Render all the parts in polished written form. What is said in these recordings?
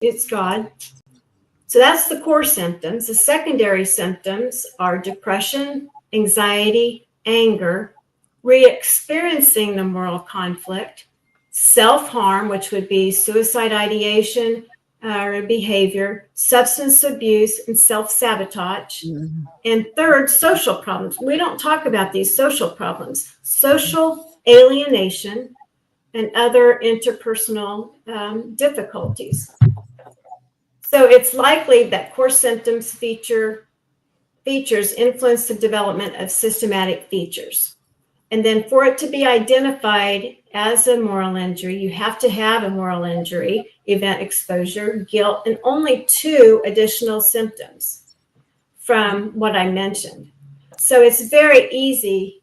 It's God. So that's the core symptoms. The secondary symptoms are depression, anxiety, anger, re-experiencing the moral conflict, self-harm, which would be suicide ideation or behavior, substance abuse, and self-sabotage. Mm-hmm. And third, social problems. We don't talk about these social problems. Social alienation and other interpersonal difficulties. So it's likely that core symptoms features influence the development of systematic features. And then for it to be identified as a moral injury, you have to have a moral injury, event exposure, guilt, and only 2 additional symptoms from what I mentioned. So it's very easy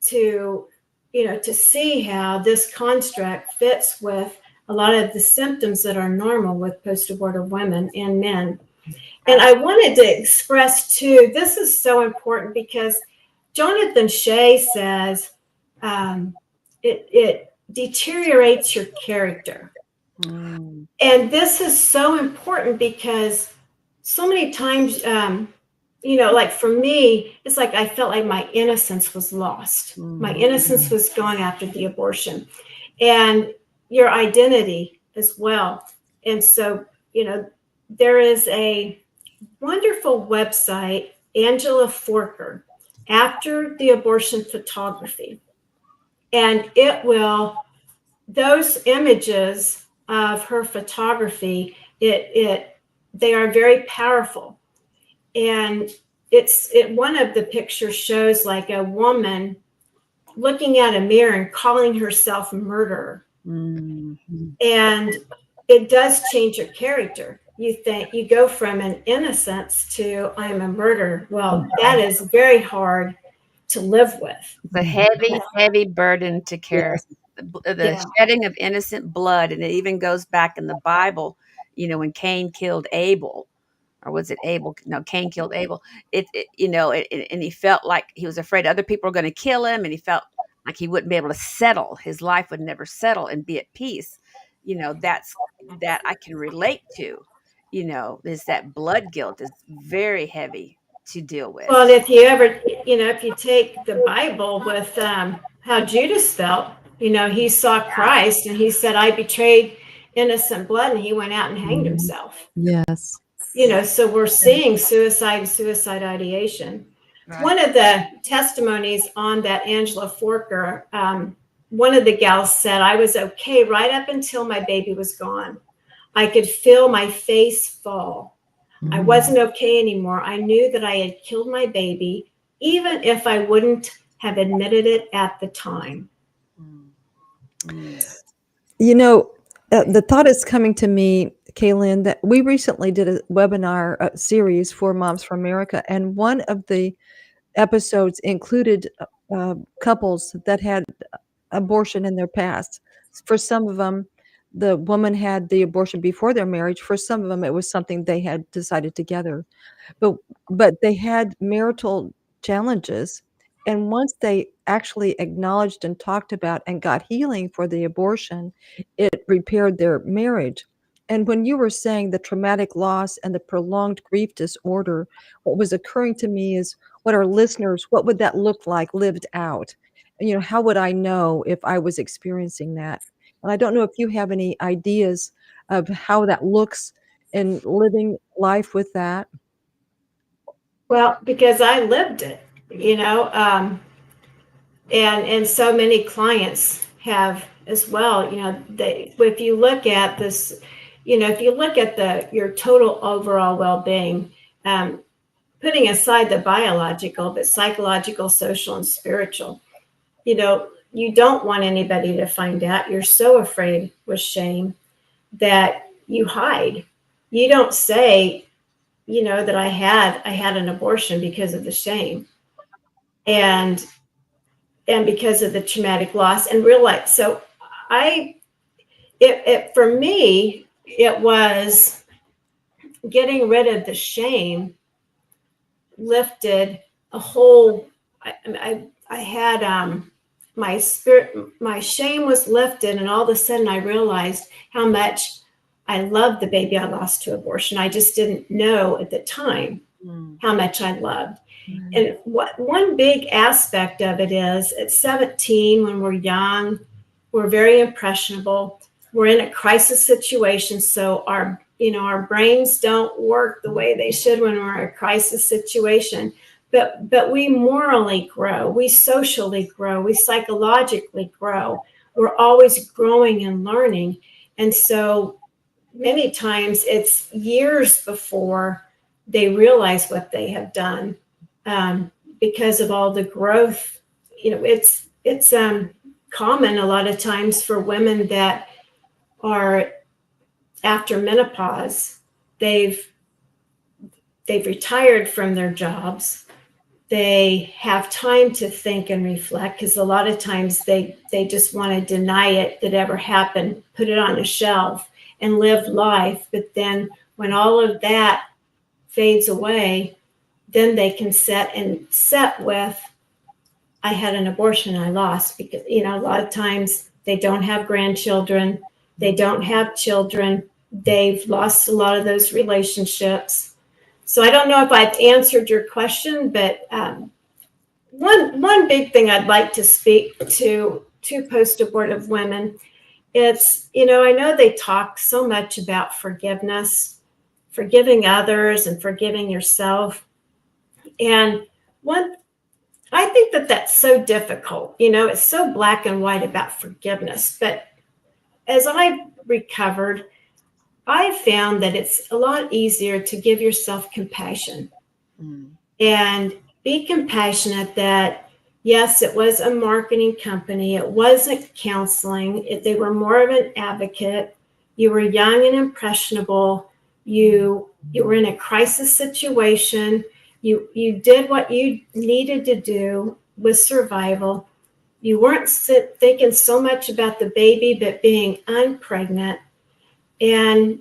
to see how this construct fits with a lot of the symptoms that are normal with post-abortive women and men. And I wanted to express too, this is so important because Jonathan Shea says it deteriorates your character. Mm. And this is so important because so many times, like for me, it's like I felt like my innocence was lost. Mm. My innocence was gone after the abortion. And your identity as well. And so, there is a wonderful website, Angela Forker, After the Abortion Photography. And those images of her photography, they are very powerful. And one of the pictures shows like a woman looking at a mirror and calling herself a murderer. Mm-hmm. And it does change your character. You go from an innocence to I'm a murderer. Well, that is very hard to live with. The heavy burden to carry. Yes. The shedding of innocent blood. And it even goes back in the Bible, when Cain killed Abel. Or was it Abel? No, Cain killed Abel. And he felt like he was afraid other people were going to kill him. And he felt like he wouldn't be able to settle. His life would never settle and be at peace. That I can relate to, is that blood guilt is very heavy to deal with. Well, if you take the Bible with how Judas felt, he saw Christ and he said, I betrayed innocent blood, and he went out and hanged himself. Yes. So we're seeing suicide ideation. Right. One of the testimonies on that Angela Forker, one of the gals said, I was okay right up until my baby was gone. I could feel my face fall. Mm-hmm. I wasn't okay anymore. I knew that I had killed my baby, even if I wouldn't have admitted it at the time. The thought is coming to me, Kaylin, that we recently did a webinar series for Moms for America, and one of the episodes included couples that had abortion in their past. For some of them, the woman had the abortion before their marriage. For some of them, it was something they had decided together. But they had marital challenges. And once they actually acknowledged and talked about and got healing for the abortion, it repaired their marriage. And when you were saying the traumatic loss and the prolonged grief disorder, what was occurring to me is what would that look like lived out? How would I know if I was experiencing that? And I don't know if you have any ideas of how that looks in living life with that. Well, because I lived it, and so many clients have as well. If you look at this, if you look at your total overall well-being, putting aside the biological, but psychological, social, and spiritual, you don't want anybody to find out. You're so afraid with shame that you hide. You don't say, that I had an abortion because of the shame and because of the traumatic loss, and realize. So for me, it was getting rid of the shame lifted a whole. I had my spirit, my shame was lifted, and all of a sudden I realized how much I loved the baby I lost to abortion. I just didn't know at the time how much I loved. And one big aspect of it is at 17, when we're young, we're very impressionable. We're in a crisis situation, so our brains don't work the way they should when we're in a crisis situation. But we morally grow, we socially grow, we psychologically grow. We're always growing and learning. And so many times it's years before they realize what they have done, because of all the growth. It's common a lot of times for women that are after menopause. They've retired from their jobs. They have time to think and reflect, because a lot of times they just want to deny it that ever happened, put it on a shelf and live life. But then when all of that fades away, then they can set with, I had an abortion, I lost. Because a lot of times they don't have grandchildren, they don't have children, they've lost a lot of those relationships. So I don't know if I've answered your question, but one big thing I'd like to speak to post-abortive women, it's, I know they talk so much about forgiveness, forgiving others and forgiving yourself. And I think that's so difficult. It's so black and white about forgiveness. But as I've recovered, I've found that it's a lot easier to give yourself compassion and be compassionate that, yes, it was a marketing company. It wasn't counseling. They were more of an advocate. You were young and impressionable. You were in a crisis situation. You did what you needed to do with survival. You weren't thinking so much about the baby, but being unpregnant. And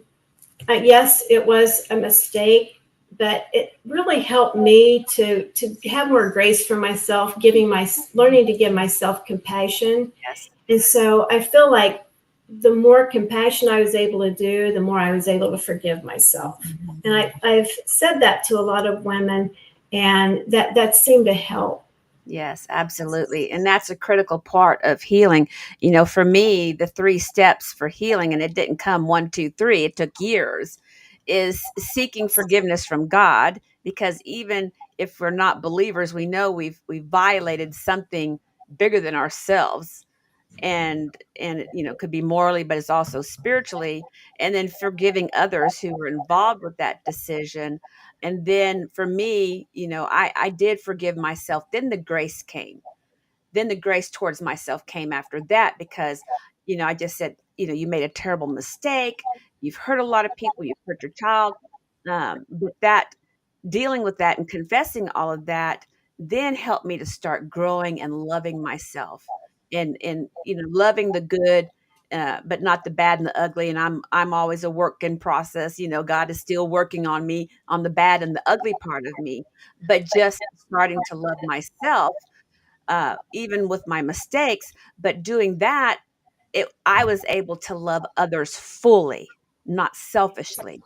yes, it was a mistake, but it really helped me to have more grace for myself, learning to give myself compassion. Yes. And so I feel like the more compassion I was able to do, the more I was able to forgive myself. And I've said that to a lot of women, and that seemed to help. Yes, absolutely. And that's a critical part of healing. For me, the 3 steps for healing, and it didn't come 1, 2, 3, it took years, is seeking forgiveness from God. Because even if we're not believers, we know we've violated something bigger than ourselves. And could be morally, but it's also spiritually. And then forgiving others who were involved with that decision. And then for me, I did forgive myself. Then the grace came. Then the grace towards myself came after that, because I just said, you made a terrible mistake, you've hurt a lot of people, you've hurt your child. But that, dealing with that and confessing all of that, then helped me to start growing and loving myself, and loving the good, but not the bad and the ugly. And I'm always a work in process. God is still working on me, on the bad and the ugly part of me, but just starting to love myself, even with my mistakes. But doing that, I was able to love others fully, not selfishly.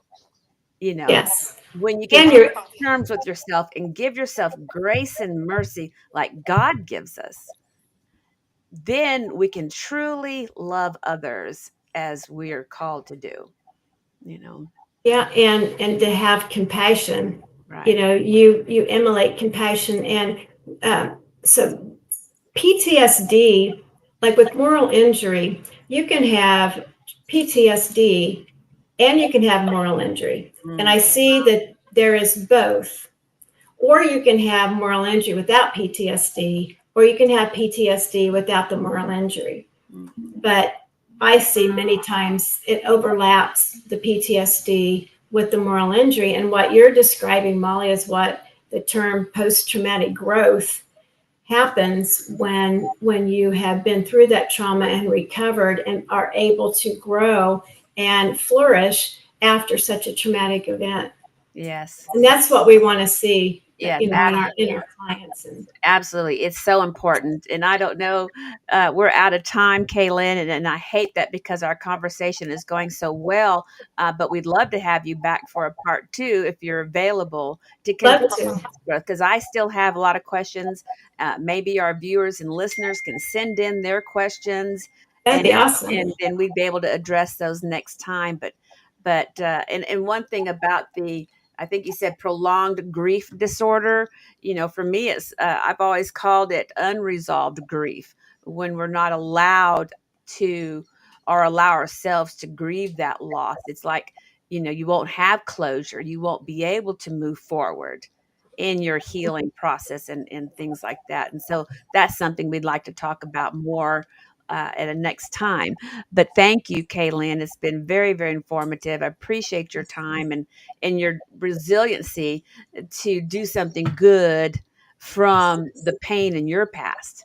Yes. When you can And come you're, to terms with yourself and give yourself grace and mercy like God gives us, then we can truly love others as we are called to do. yeah, and to have compassion. Right. You emulate compassion. And so PTSD, like with moral injury, you can have PTSD and you can have moral injury. And I see that there is both. Or you can have moral injury without PTSD or you can have PTSD without the moral injury. But I see many times it overlaps the PTSD with the moral injury. And what you're describing, Molly, is what the term post-traumatic growth happens when you have been through that trauma and recovered and are able to grow and flourish after such a traumatic event. Yes. And that's what we want to see, Yes, in our clients. And absolutely. It's so important. And I don't know, we're out of time, Kaylin, and I hate that because our conversation is going so well. But we'd love to have you back for a part 2 if you're available to love continue to. because I still have a lot of questions. Maybe our viewers and listeners can send in their questions, That'd be awesome. and then we'd be able to address those next time. But and one thing about I think you said prolonged grief disorder. For me, it's I've always called it unresolved grief when we're not allowed to or allow ourselves to grieve that loss. It's like, you won't have closure. You won't be able to move forward in your healing process and things like that. And so that's something we'd like to talk about more at a next time. But thank you, Kaylin. It's been very, very informative. I appreciate your time and your resiliency to do something good from the pain in your past.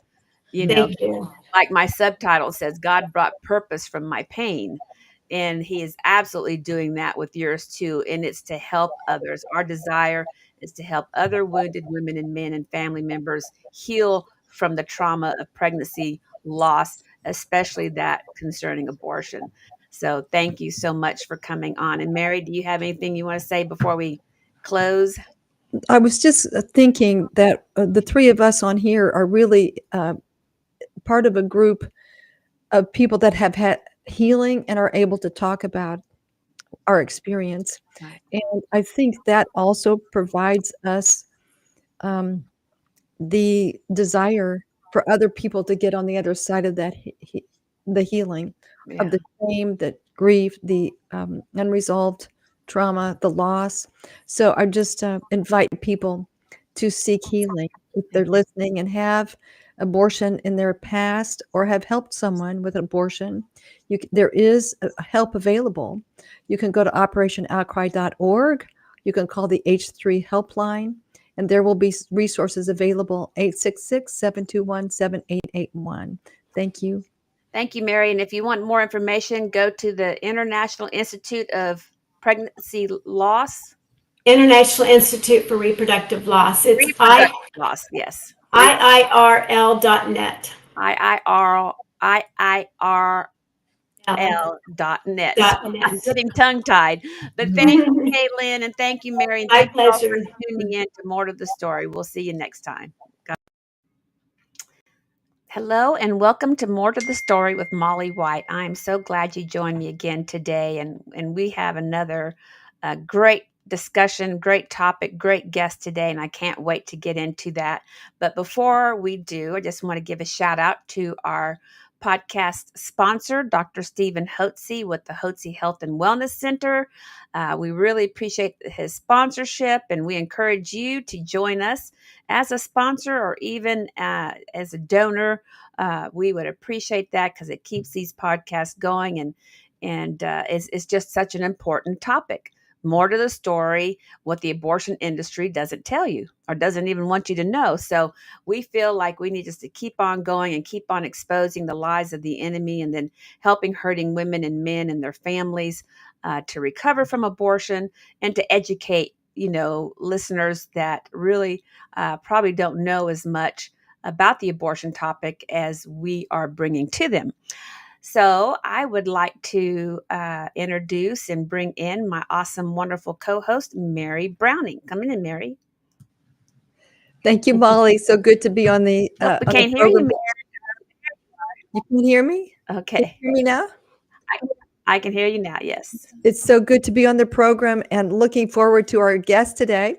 Thank you. Like my subtitle says, God brought purpose from my pain. And he is absolutely doing that with yours too. And it's to help others. Our desire is to help other wounded women and men and family members heal from the trauma of pregnancy loss, especially that concerning abortion. So thank you so much for coming on. And Mary, do you have anything you want to say before we close? I was just thinking that the three of us on here are really part of a group of people that have had healing and are able to talk about our experience. Right. And I think that also provides us the desire for other people to get on the other side of that, the healing of the shame, the grief, the unresolved trauma, the loss. So I just invite people to seek healing if they're listening and have abortion in their past or have helped someone with abortion. There is help available. You can go to operationoutcry.org. You can call the H3 helpline, and there will be resources available, 866-721-7881. Thank you. Thank you, Mary. And if you want more information, go to the International Institute of Pregnancy Loss. International Institute for Reproductive Loss. It's Reproductive Loss, yes. IIRL.net. IIRL.net. I'm getting tongue-tied. But thank you, Caitlin, and thank you, Mary. And thank you all for tuning in to More to the Story. We'll see you next time. Hello and welcome to More to the Story with Molly White. I'm so glad you joined me again today, and we have another great discussion, great topic, great guest today, and I can't wait to get into that. But before we do, I just want to give a shout out to our podcast sponsor, Dr. Stephen Hotze with the Hotze Health and Wellness Center. We really appreciate his sponsorship, and we encourage you to join us as a sponsor or even as a donor. We would appreciate that because it keeps these podcasts going, and it's just such an important topic. More to the story, what the abortion industry doesn't tell you or doesn't even want you to know. So we feel like we need just to keep on going and keep on exposing the lies of the enemy, and then helping hurting women and men and their families to recover from abortion, and to educate listeners that really probably don't know as much about the abortion topic as we are bringing to them. So I would like to introduce and bring in my awesome, wonderful co-host, Mary Browning. Come in, Mary. Thank you, Molly. So good to be on the we on can't the hear you, program. Mary. You can hear me? Okay. Can you hear me now? I can hear you now, yes. It's so good to be on the program and looking forward to our guest today.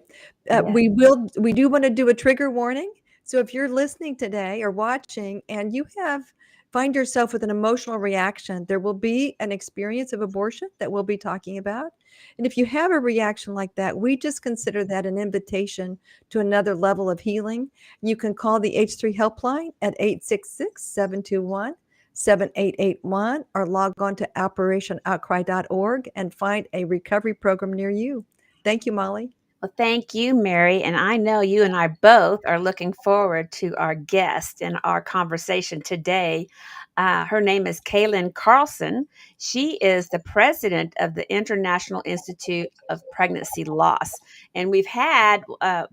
We do want to do a trigger warning. So if you're listening today or watching and you have find yourself with an emotional reaction, there will be an experience of abortion that we'll be talking about. And if you have a reaction like that, we just consider that an invitation to another level of healing. You can call the H3 helpline at 866-721-7881 or log on to operationoutcry.org and find a recovery program near you. Thank you, Molly. Well, thank you, Mary. And I know you and I both are looking forward to our guest and our conversation today. Her name is Kaylin Carlson. She is the president of the International Institute of Pregnancy Loss. And we've had her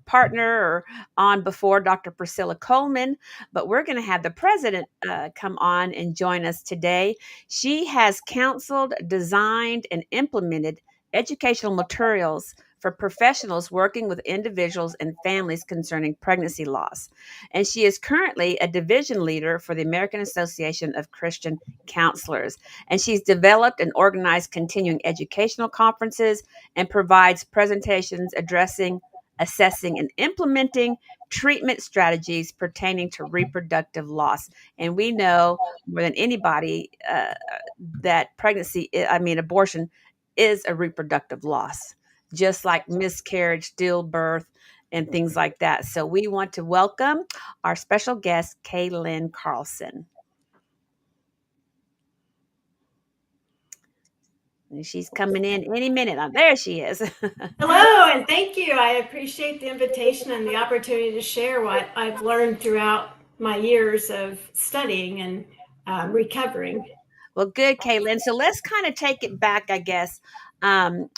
partner on before, Dr. Priscilla Coleman, but we're going to have the president come on and join us today. She has counseled, designed, and implemented educational materials for professionals working with individuals and families concerning pregnancy loss. And she is currently a division leader for the American Association of Christian Counselors. And she's developed and organized continuing educational conferences and provides presentations addressing, assessing, and implementing treatment strategies pertaining to reproductive loss. And we know more than anybody that abortion is a reproductive loss, just like miscarriage, stillbirth, and things like that. So we want to welcome our special guest, Kaylin Carlson. And she's coming in any minute. Oh, there she is. Hello, and thank you. I appreciate the invitation and the opportunity to share what I've learned throughout my years of studying and recovering. Well, good, Kaylin. So let's kind of take it back, I guess,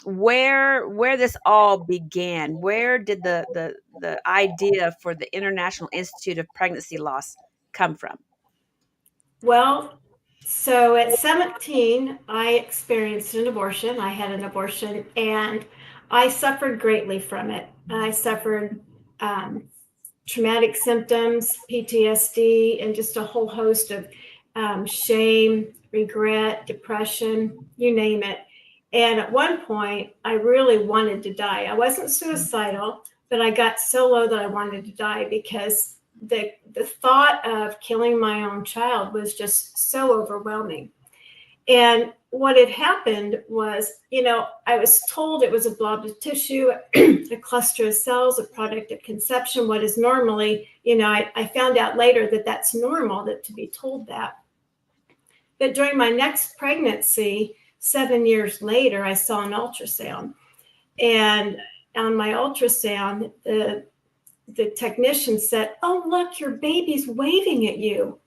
where this all began. Where did the idea for the International Institute of Pregnancy Loss come from? Well, so at 17, I experienced an abortion. I had an abortion, and I suffered greatly from it. I suffered traumatic symptoms, PTSD, and just a whole host of shame, regret, depression, you name it. And at one point, I really wanted to die. I wasn't suicidal, but I got so low that I wanted to die because the thought of killing my own child was just so overwhelming. And what had happened was, I was told it was a blob of tissue, a cluster of cells, a product of conception, what is normally, I found out later that that's normal to be told that. But during my next pregnancy, 7 years later, I saw an ultrasound. And on my ultrasound, the technician said, "Oh, look, your baby's waving at you."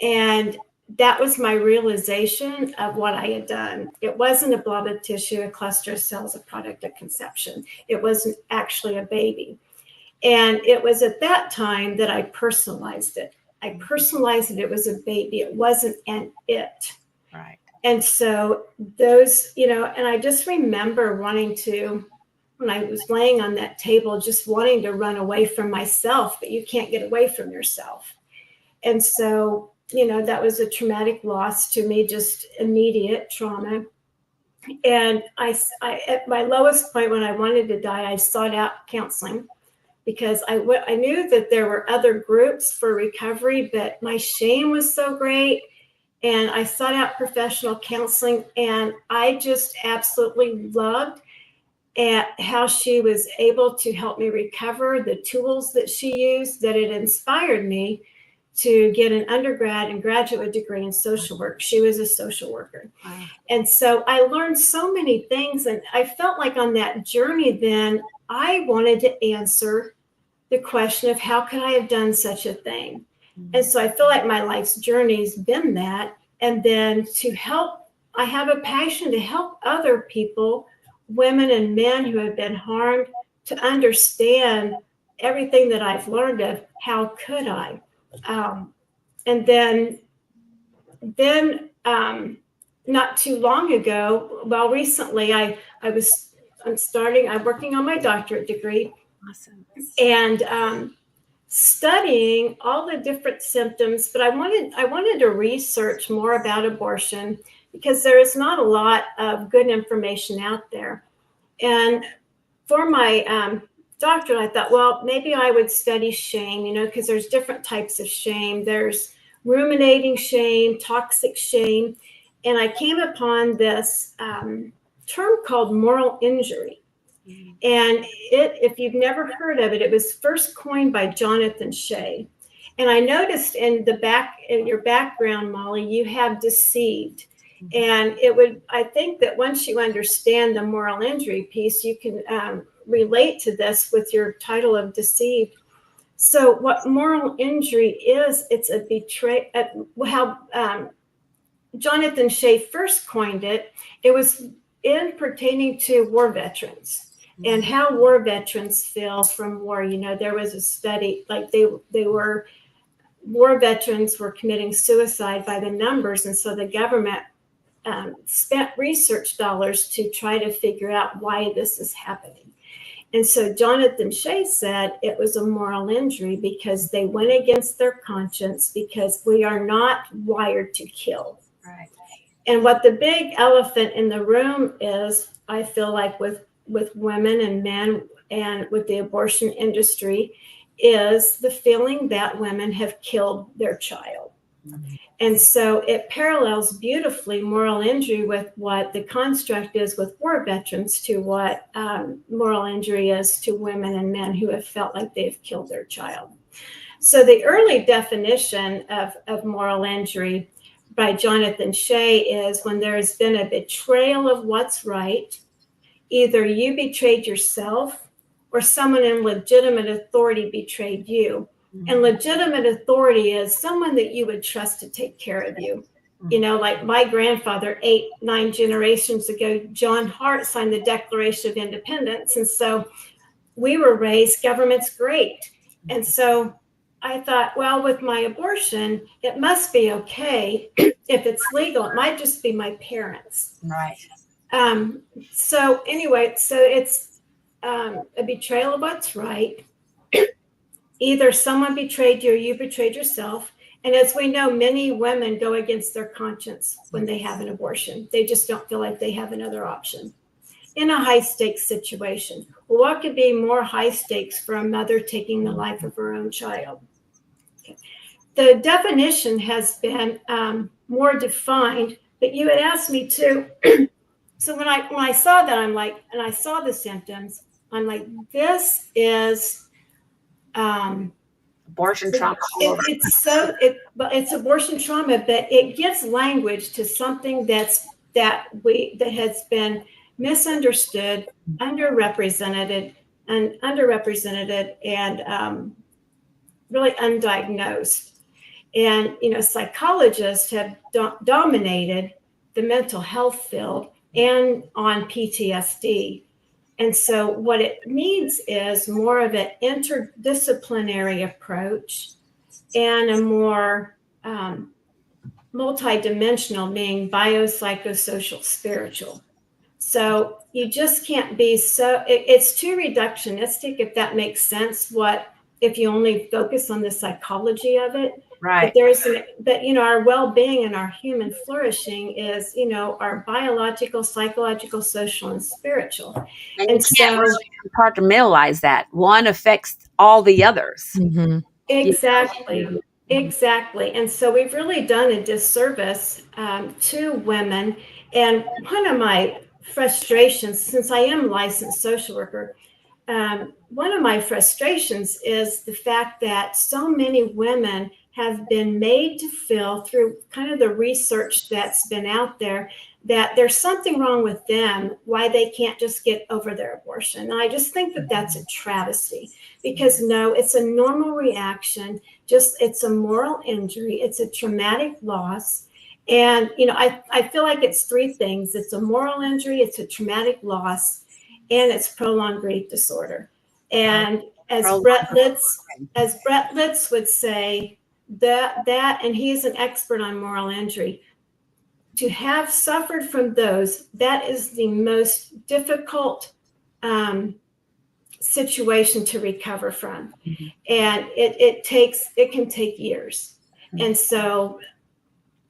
And that was my realization of what I had done. It wasn't a blob of tissue, a cluster of cells, a product of conception. It wasn't actually a baby. And it was at that time that I personalized it. I personalized it. It was a baby. It wasn't an it. Right. And so those, and I just remember wanting to, when I was laying on that table, just wanting to run away from myself, but you can't get away from yourself. And so, that was a traumatic loss to me, just immediate trauma. And I at my lowest point when I wanted to die, I sought out counseling because I knew that there were other groups for recovery, but my shame was so great. And I sought out professional counseling, and I just absolutely loved at how she was able to help me recover, the tools that she used, that it inspired me to get an undergrad and graduate degree in social work. She was a social worker. Wow. And so I learned so many things, and I felt like on that journey then, I wanted to answer the question of how could I have done such a thing? Mm-hmm. And so I feel like my life's journey's been that. And then to help, I have a passion to help other people, women and men who have been harmed, to understand everything that I've learned of how could I. And then not too long ago, well, recently I'm working on my doctorate degree. Awesome. And studying all the different symptoms, but I wanted to research more about abortion because there is not a lot of good information out there. And for my doctorate, I thought, well, maybe I would study shame, because there's different types of shame. There's ruminating shame, toxic shame. And I came upon this term called moral injury. And if you've never heard of it, it was first coined by Jonathan Shea. And I noticed in your background, Molly, you have deceived. And I think that once you understand the moral injury piece, you can relate to this with your title of deceived. So what moral injury is, it's a betray, how Jonathan Shea first coined it, it was in pertaining to war veterans and how war veterans feel from war. There was a study, like war veterans were committing suicide by the numbers. And so the government spent research dollars to try to figure out why this is happening. And so Jonathan Shea said it was a moral injury because they went against their conscience, because we are not wired to kill. Right. And what the big elephant in the room is, I feel like with women and men and with the abortion industry, is the feeling that women have killed their child. And so it parallels beautifully moral injury with what the construct is with war veterans to what moral injury is to women and men who have felt like they've killed their child. So the early definition of moral injury by Jonathan Shea is when there has been a betrayal of what's right. Either you betrayed yourself or someone in legitimate authority betrayed you. And legitimate authority is someone that you would trust to take care of you. Like my grandfather, 8-9 generations ago, John Hart signed the Declaration of Independence. And so we were raised, government's great. And so I thought, well, with my abortion, it must be okay if it's legal. It might just be my parents. Right. So anyway, so it's a betrayal of what's right. Either someone betrayed you or you betrayed yourself. And as we know, many women go against their conscience when they have an abortion. They just don't feel like they have another option in a high stakes situation. Well, what could be more high stakes for a mother taking the life of her own child? Okay. The definition has been more defined, but you had asked me to. So when I saw that, I'm like, and I saw the symptoms, I'm like, this is abortion trauma. It's abortion trauma, but it gives language to something that has been misunderstood, underrepresented, and really undiagnosed. And psychologists have dominated the mental health field and on PTSD. And so what it needs is more of an interdisciplinary approach and a more multidimensional, meaning biopsychosocial, spiritual. So you just can't be it's too reductionistic, if that makes sense, if you only focus on the psychology of it. Right. But our well-being and our human flourishing is, our biological, psychological, social, and spiritual. And you can't really compartmentalize that. One affects all the others. Mm-hmm. Exactly. Exactly. And so we've really done a disservice to women. And one of my frustrations, since I am a licensed social worker, one of my frustrations is the fact that so many women have been made to feel, through kind of the research that's been out there, that there's something wrong with them, why they can't just get over their abortion. And I just think that that's a travesty, because no, it's a normal reaction. It's a moral injury. It's a traumatic loss. And, I feel like it's three things. It's a moral injury, it's a traumatic loss, and it's prolonged grief disorder. And as Brett Litz would say, that, and he's an expert on moral injury, to have suffered from those, that is the most difficult situation to recover from. Mm-hmm. And it can take years. Mm-hmm. And so,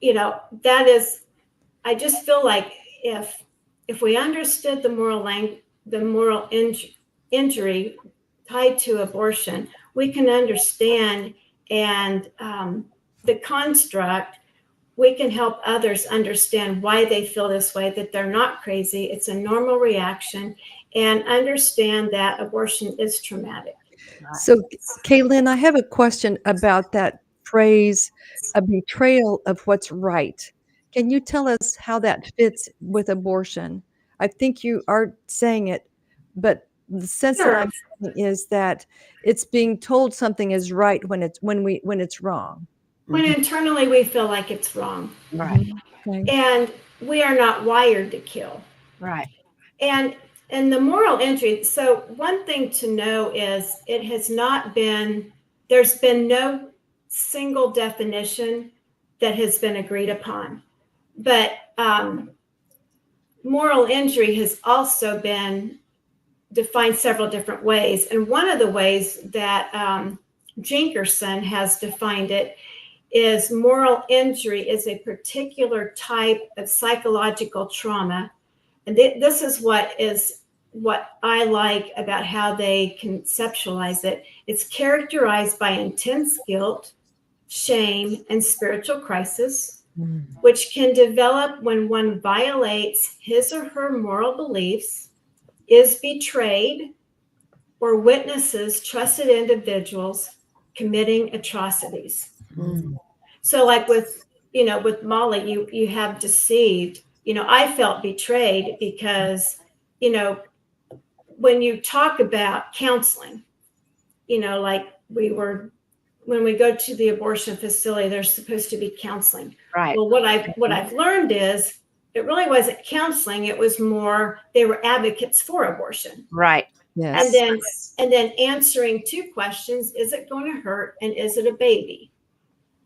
I just feel like if we understood the moral injury, tied to abortion, we can understand and the construct, we can help others understand why they feel this way, that they're not crazy. It's a normal reaction, and understand that abortion is traumatic. So, Kaylin, I have a question about that phrase, a betrayal of what's right. Can you tell us how that fits with abortion? I think you are saying it, but the sense that Sure. I'm getting is that it's being told something is right when it's wrong. When internally we feel like it's wrong. Right. Okay. And we are not wired to kill. Right. And the moral injury, so one thing to know is it has not been, there's been no single definition that has been agreed upon. But moral injury has also been defined several different ways. And one of the ways that Jenkerson has defined it is moral injury is a particular type of psychological trauma. And this is what I like about how they conceptualize it. It's characterized by intense guilt, shame, and spiritual crisis, which can develop when one violates his or her moral beliefs, is betrayed, or witnesses trusted individuals committing atrocities. So like with Molly, you have deceived. I felt betrayed because, when you talk about counseling, like when we go to the abortion facility, there's supposed to be counseling. Right. Well, what I've learned is it really wasn't counseling. It was more, they were advocates for abortion. Right. Yes. And then answering two questions: is it going to hurt, and is it a baby?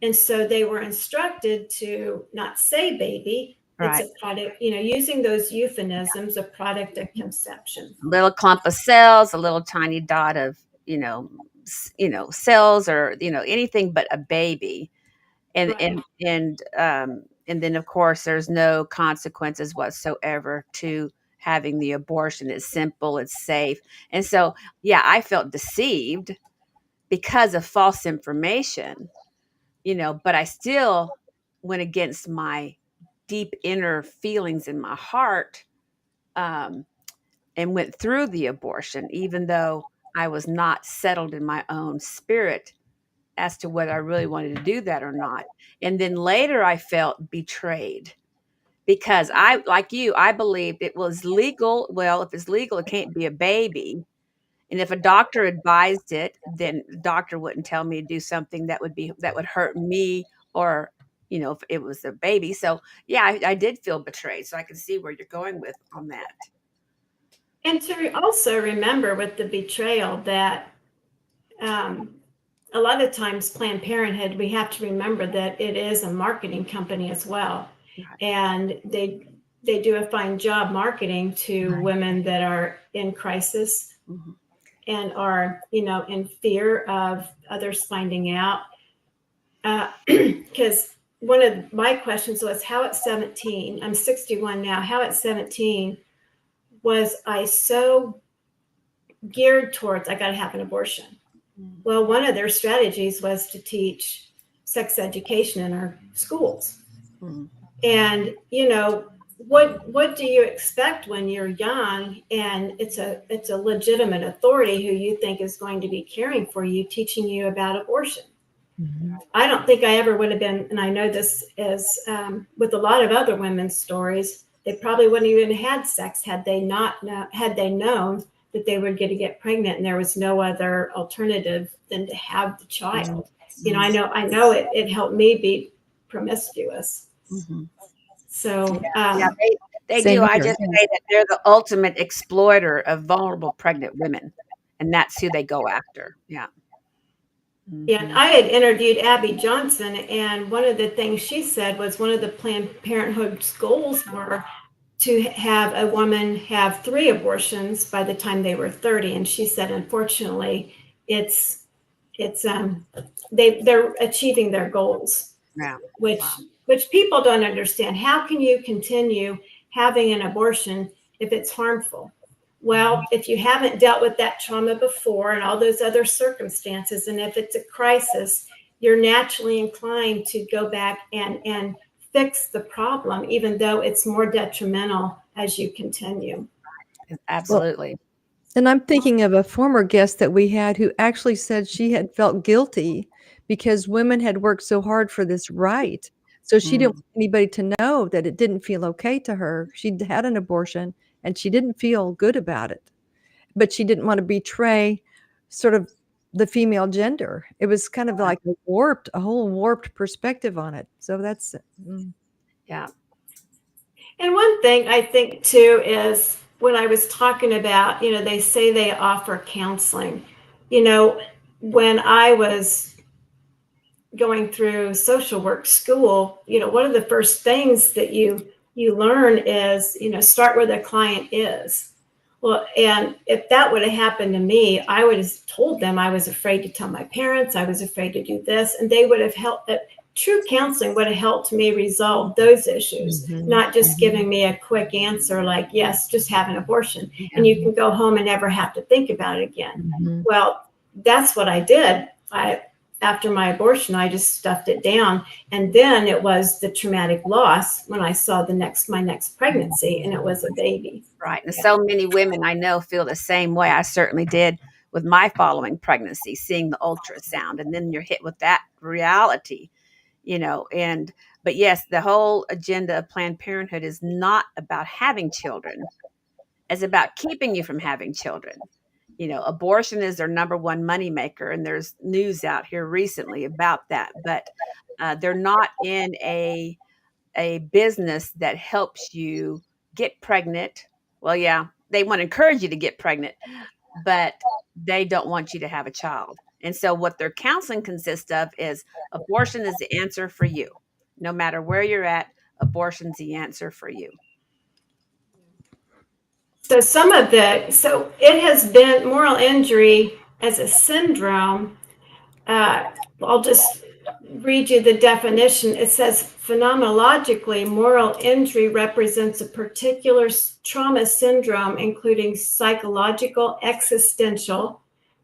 And so they were instructed to not say baby. Right. It's a product, using those euphemisms, a product of conception. A little clump of cells, a little tiny dot of, cells, or, anything but a baby. And, Right. and then of course there's no consequences whatsoever to having the abortion. It's simple, it's safe. And so, yeah, I felt deceived because of false information, but I still went against my deep inner feelings in my heart, and went through the abortion, even though I was not settled in my own spirit as to whether I really wanted to do that or not. And then later I felt betrayed because I, like you, I believed it was legal. Well, if it's legal, it can't be a baby. And if a doctor advised it, then the doctor wouldn't tell me to do something that would hurt me, or, if it was a baby. So yeah, I did feel betrayed. So I can see where you're going with on that. And to also remember with the betrayal that a lot of times Planned Parenthood, we have to remember that it is a marketing company as well. Right. And they do a fine job marketing to women that are in crisis and are, in fear of others finding out. Because one of my questions was, how at 17, I'm 61 now, how at 17 was I so geared towards, I got to have an abortion? Well, one of their strategies was to teach sex education in our schools. And, what do you expect when you're young and it's a legitimate authority who you think is going to be caring for you, teaching you about abortion? I don't think I ever would have been, and I know this is with a lot of other women's stories, they probably wouldn't even had sex had they known that they were going to get pregnant and there was no other alternative than to have the child. I know it helped me be promiscuous. So they Same do. I here. just say that they're the ultimate exploiter of vulnerable pregnant women, and that's who they go after. Yeah. Yeah, I had interviewed Abby Johnson, and one of the things she said was one of the Planned Parenthood's goals were to have a woman have 3 abortions by the time they were 30. And she said, unfortunately, they're achieving their goals, which people don't understand. How can you continue having an abortion if it's harmful? Well, if you haven't dealt with that trauma before and all those other circumstances, and if it's a crisis, you're naturally inclined to go back and fix the problem, even though it's more detrimental as you continue. Well, Absolutely. and I'm thinking of a former guest that we had who actually said she had felt guilty because women had worked so hard for this right. So she didn't Mm. want anybody to know that it didn't feel okay to her. She'd had an abortion and she didn't feel good about it, but she didn't want to betray sort of the female gender. It was kind of like a whole warped perspective on it. So that's, Yeah. And one thing I think too is when I was talking about, they say they offer counseling. When I was going through social work school, one of the first things that you learn is, start where the client is. Well, and if that would have happened to me, I would have told them I was afraid to tell my parents, I was afraid to do this, and they would have helped. True counseling would have helped me resolve those issues, not just giving me a quick answer like, yes, just have an abortion, and you can go home and never have to think about it again. Well, that's what I did. After my abortion, I just stuffed it down. And then it was the traumatic loss when I saw my next pregnancy, and it was a baby. Right. And so many women I know feel the same way. I certainly did with my following pregnancy, seeing the ultrasound, and then you're hit with that reality, but yes, the whole agenda of Planned Parenthood is not about having children. It's about keeping you from having children. Abortion is their number one moneymaker, and there's news out here recently about that. But they're not in a business that helps you get pregnant. Well, yeah, they want to encourage you to get pregnant, but they don't want you to have a child. And so what their counseling consists of is abortion is the answer for you. No matter where you're at, abortion's the answer for you. So it has been moral injury as a syndrome. I'll just read you the definition. It says, phenomenologically, moral injury represents a particular trauma syndrome, including psychological, existential,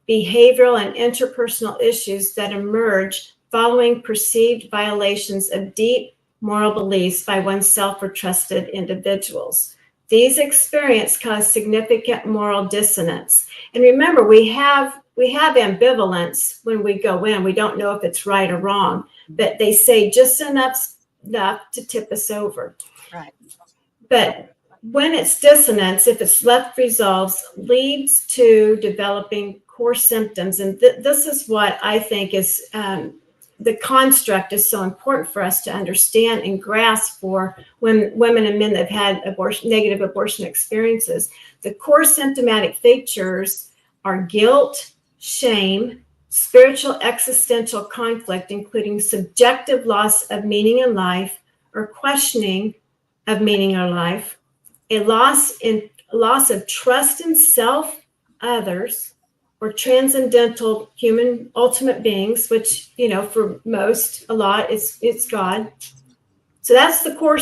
behavioral, and interpersonal issues that emerge following perceived violations of deep moral beliefs by oneself or trusted individuals. These experiences cause significant moral dissonance. And remember, we have ambivalence when we go in. We don't know if it's right or wrong, but they say just enough to tip us over. Right. But when it's dissonance, if it's left resolved, leads to developing core symptoms. And this is what I think is the construct is so important for us to understand and grasp for when women and men that have had negative abortion experiences. The core symptomatic features are guilt, shame, spiritual existential conflict, including subjective loss of meaning in life or questioning of meaning or life, a loss of trust in self, others, or transcendental human ultimate beings, which, for most, a lot, it's God. So that's the core.